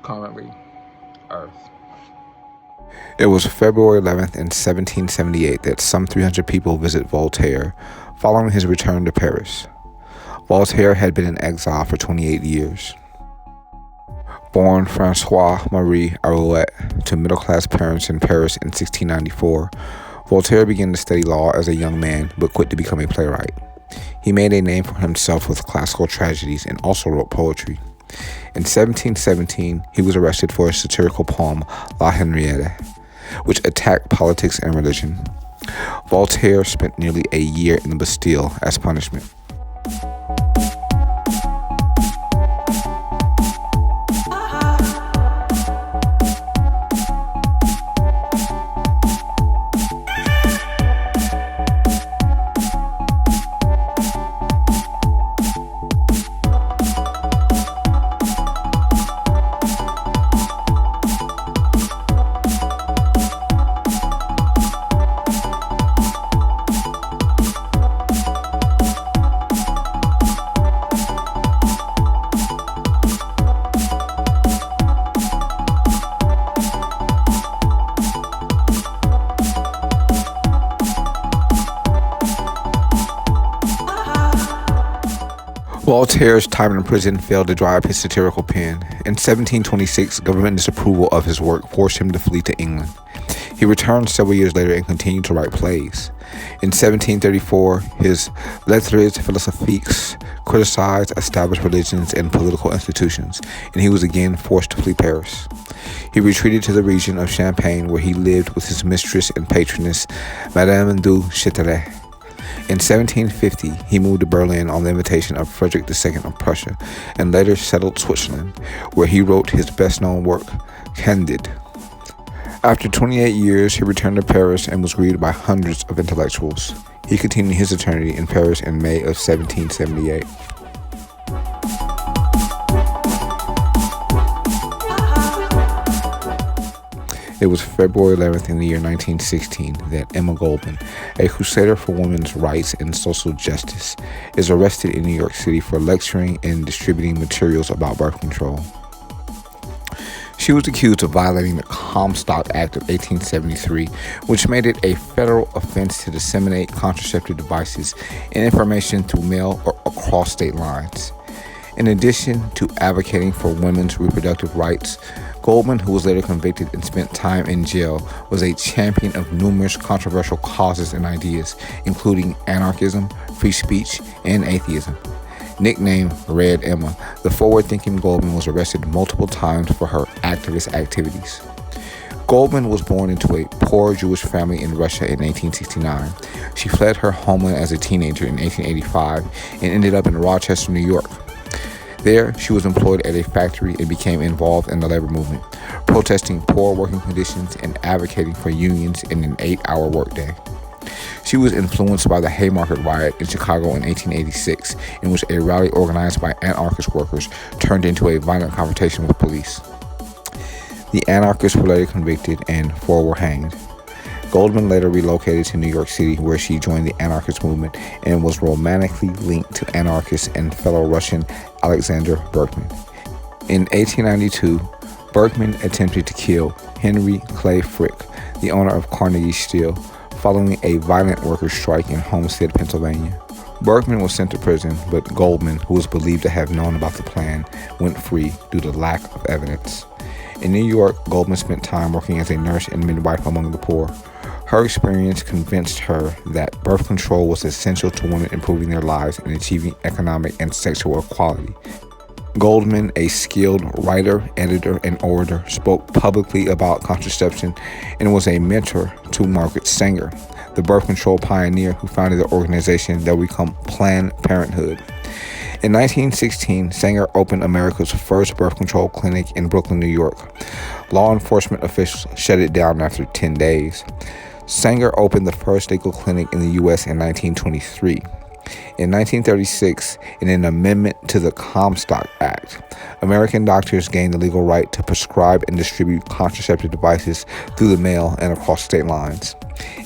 Currently, Earth. It was February 11th in 1778 that some 300 people visit Voltaire following his return to Paris. Voltaire had been in exile for 28 years. Born François-Marie Arouet to middle-class parents in Paris in 1694, Voltaire began to study law as a young man but quit to become a playwright. He made a name for himself with classical tragedies and also wrote poetry. In 1717, he was arrested for his satirical poem La Henriette, which attacked politics and religion. Voltaire spent nearly a year in the Bastille as punishment. Voltaire's time in prison failed to dry up his satirical pen. In 1726, government disapproval of his work forced him to flee to England. He returned several years later and continued to write plays. In 1734, his Lettres philosophiques criticized established religions and political institutions, and he was again forced to flee Paris. He retreated to the region of Champagne, where he lived with his mistress and patroness, Madame du Châtelet. In 1750, he moved to Berlin on the invitation of Frederick II of Prussia, and later settled Switzerland, where he wrote his best-known work, Candide. After 28 years, he returned to Paris and was greeted by hundreds of intellectuals. He continued his eternity in Paris in May of 1778. It was February 11th in the year 1916 that Emma Goldman, a crusader for women's rights and social justice, is arrested in New York City for lecturing and distributing materials about birth control. She was accused of violating the Comstock Act of 1873, which made it a federal offense to disseminate contraceptive devices and information through mail or across state lines. In addition to advocating for women's reproductive rights, Goldman, who was later convicted and spent time in jail, was a champion of numerous controversial causes and ideas, including anarchism, free speech, and atheism. Nicknamed Red Emma, the forward-thinking Goldman was arrested multiple times for her activist activities. Goldman was born into a poor Jewish family in Russia in 1869. She fled her homeland as a teenager in 1885 and ended up in Rochester, New York. There, she was employed at a factory and became involved in the labor movement, protesting poor working conditions and advocating for unions in an 8-hour workday. She was influenced by the Haymarket riot in Chicago in 1886, in which a rally organized by anarchist workers turned into a violent confrontation with police. The anarchists were later convicted and 4 were hanged. Goldman later relocated to New York City, where she joined the anarchist movement and was romantically linked to anarchist and fellow Russian Alexander Berkman. In 1892, Berkman attempted to kill Henry Clay Frick, the owner of Carnegie Steel, following a violent workers' strike in Homestead, Pennsylvania. Berkman was sent to prison, but Goldman, who was believed to have known about the plan, went free due to lack of evidence. In New York, Goldman spent time working as a nurse and midwife among the poor. Her experience convinced her that birth control was essential to women improving their lives and achieving economic and sexual equality. Goldman, a skilled writer, editor, and orator, spoke publicly about contraception and was a mentor to Margaret Sanger, the birth control pioneer who founded the organization that would become Planned Parenthood. In 1916, Sanger opened America's first birth control clinic in Brooklyn, New York. Law enforcement officials shut it down after 10 days. Sanger opened the first legal clinic in the U.S. in 1923. In 1936, in an amendment to the Comstock Act, American doctors gained the legal right to prescribe and distribute contraceptive devices through the mail and across state lines.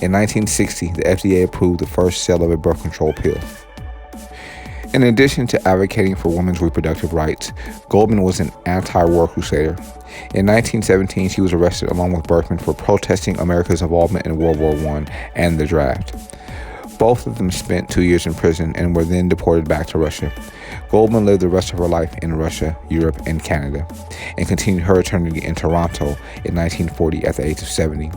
In 1960, the FDA approved the first sale of a birth control pill. In addition to advocating for women's reproductive rights, Goldman was an anti-war crusader. In 1917, she was arrested along with Berkman for protesting America's involvement in World War I and the draft. Both of them spent 2 years in prison and were then deported back to Russia. Goldman lived the rest of her life in Russia, Europe, and Canada, and continued her eternity in Toronto in 1940 at the age of 70.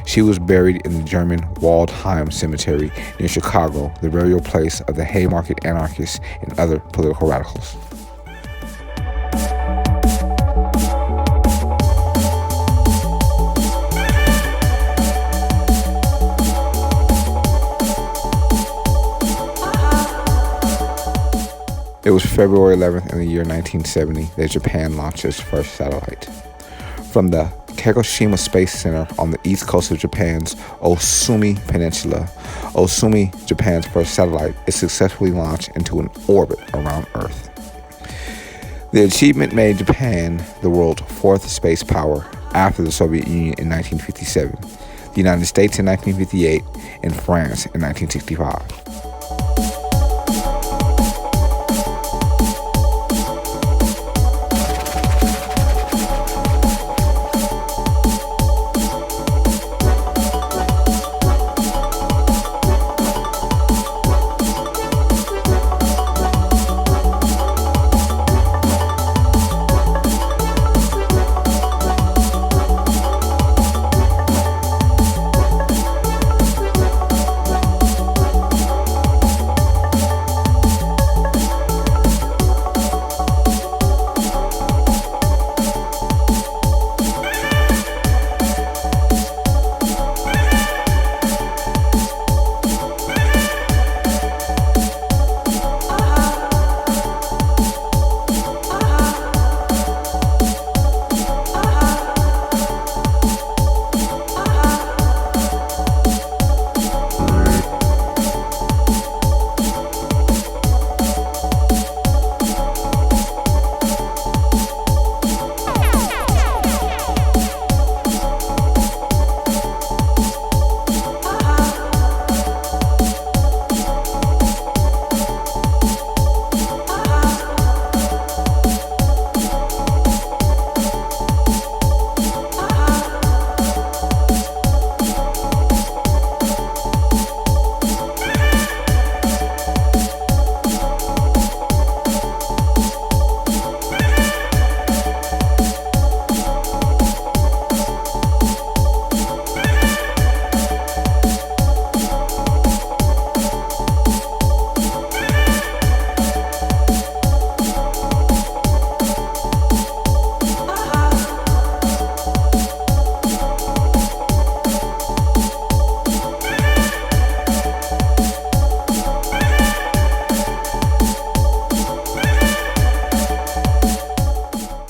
She was buried in the German Waldheim Cemetery near Chicago, the burial place of the Haymarket anarchists and other political radicals. It was February 11th in the year 1970 that Japan launched its first satellite. From the Kagoshima Space Center on the east coast of Japan's Osumi Peninsula, Osumi, Japan's first satellite, is successfully launched into an orbit around Earth. The achievement made Japan the world's fourth space power after the Soviet Union in 1957, the United States in 1958, and France in 1965.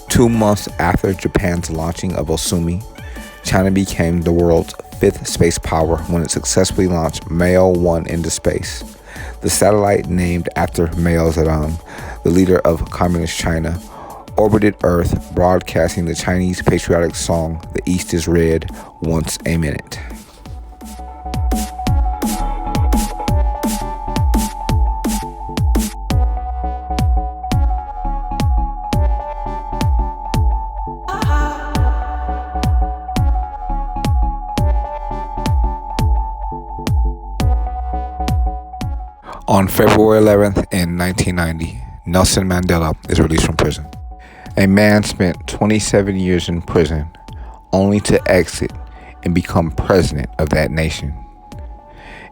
Two months after Japan's launching of Osumi, China became the world's fifth space power when it successfully launched Mao 1 into space. The satellite, named after Mao Zedong, the leader of Communist China, orbited Earth, broadcasting the Chinese patriotic song, "The East is Red," once a minute. On February 11th in 1990, Nelson Mandela is released from prison. A man spent 27 years in prison only to exit and become president of that nation.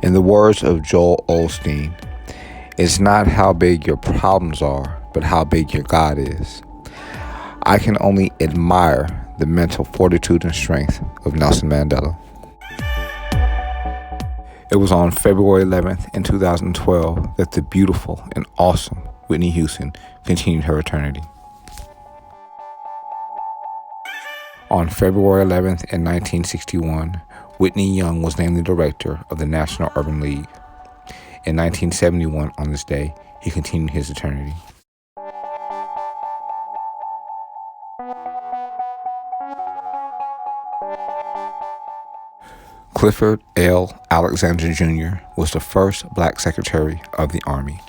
In the words of Joel Osteen, it's not how big your problems are, but how big your God is. I can only admire the mental fortitude and strength of Nelson Mandela. It was on February 11th in 2012 that the beautiful and awesome Whitney Houston continued her eternity. On February 11th in 1961, Whitney Young was named the director of the National Urban League. In 1971, on this day, he continued his eternity. Clifford L. Alexander Jr. was the first black Secretary of the Army.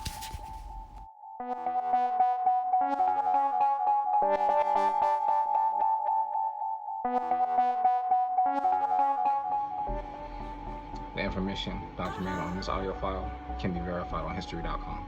The information documented on this audio file can be verified on history.com.